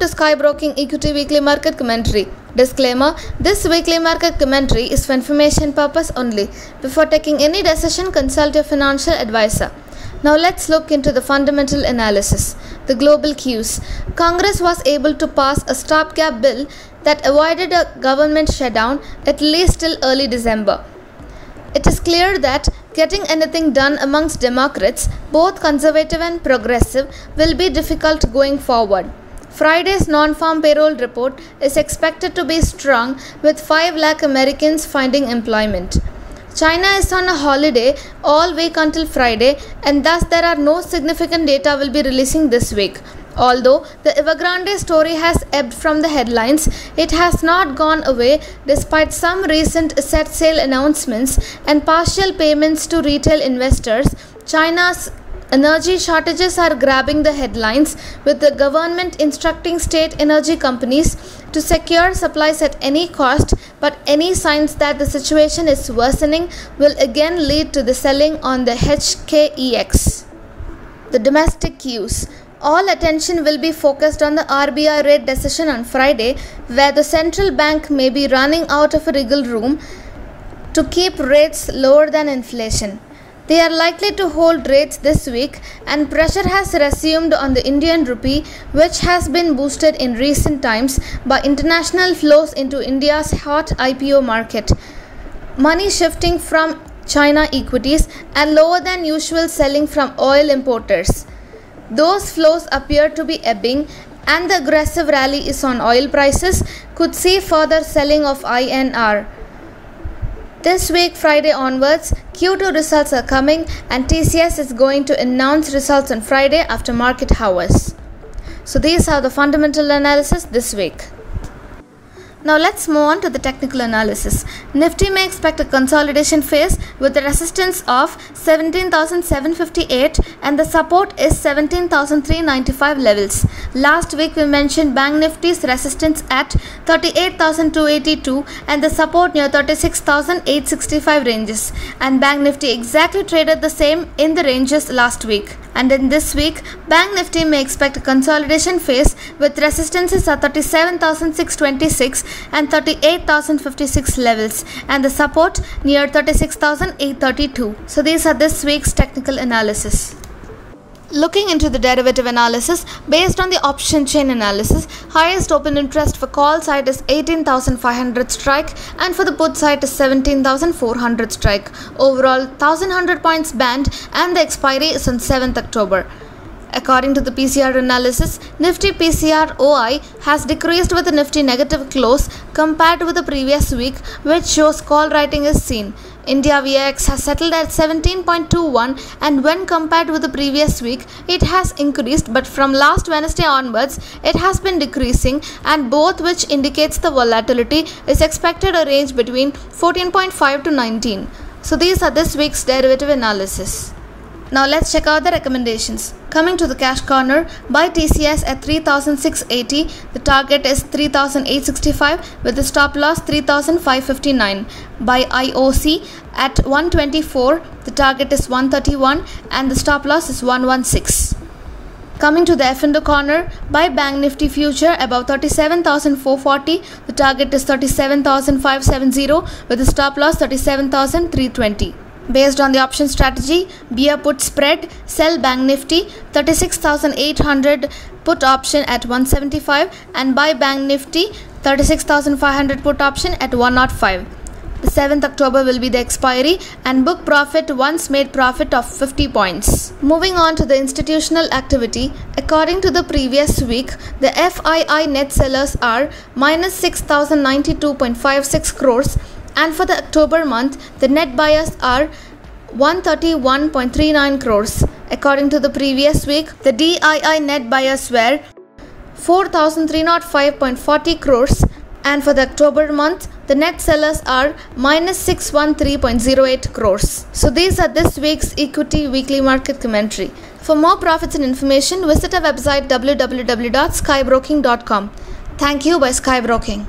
to Sky Broking Equity Weekly Market Commentary. Disclaimer: this weekly market commentary is for information purpose only. Before taking any decision, consult your financial advisor. Now let's look into the fundamental analysis. The global cues. Congress was able to pass a stopgap bill that avoided a government shutdown at least till early December. It is clear that getting anything done amongst Democrats, both conservative and progressive, will be difficult going forward. Friday's non-farm payroll report is expected to be strong, with 5 lakh Americans finding employment. China is on a holiday all week until Friday, and thus there are no significant data will be releasing this week. Although the Evergrande story has ebbed from the headlines, it has not gone away despite some recent asset sale announcements and partial payments to retail investors. China's energy shortages are grabbing the headlines, with the government instructing state energy companies to secure supplies at any cost, but any signs that the situation is worsening will again lead to the selling on the HKEX. The domestic cues. All attention will be focused on the RBI rate decision on Friday, where the central bank may be running out of a wiggle room to keep rates lower than inflation. They are likely to hold rates this week, and pressure has resumed on the Indian rupee, which has been boosted in recent times by international flows into India's hot IPO market, money shifting from China equities, and lower than usual selling from oil importers. Those flows appear to be ebbing, and the aggressive rally is on oil prices could see further selling of INR. This week, Friday onwards, Q2 results are coming, and TCS is going to announce results on Friday after market hours. So these are the fundamental analysis this week. Now let's move on to the technical analysis. Nifty may expect a consolidation phase with the resistance of 17,758 and the support is 17,395 levels. Last week we mentioned Bank Nifty's resistance at 38,282 and the support near 36,865 ranges, and Bank Nifty exactly traded the same in the ranges last week. And in this week, Bank Nifty may expect a consolidation phase with resistances at 37,626 and 38,056 levels, and the support near 36,832. So these are this week's technical analysis. Looking into the derivative analysis, based on the option chain analysis, highest open interest for call side is 18,500 strike and for the put side is 17,400 strike. Overall 1,100 points band, and the expiry is on 7th October. According to the PCR analysis, Nifty PCR OI has decreased with a Nifty negative close compared with the previous week, which shows call writing is seen. India VIX has settled at 17.21, and when compared with the previous week, it has increased, but from last Wednesday onwards, it has been decreasing, and both which indicates the volatility is expected a range between 14.5 to 19. So these are this week's derivative analysis. Now let's check out the recommendations. Coming to the cash corner, buy TCS at 3,680. The target is 3,865 with the stop loss 3,559. Buy IOC at 124. The target is 131 and the stop loss is 116. Coming to the F&O corner, buy Bank Nifty future above 37,440. The target is 37,570 with the stop loss 37,320. Based on the option strategy, bear put spread, sell Bank Nifty 36,800 put option at 175 and buy Bank Nifty 36,500 put option at 105. The 7th October will be the expiry, and book profit once made profit of 50 points. Moving on to the institutional activity, according to the previous week, the FII net sellers are minus 6,092.56 crores. And for the October month, the net buyers are 131.39 crores. According to the previous week, the DII net buyers were 4,305.40 crores. And for the October month, the net sellers are minus 613.08 crores. So these are this week's Equity Weekly Market Commentary. For more profits and information, visit our website www.skybroking.com. Thank you by Sky Broking.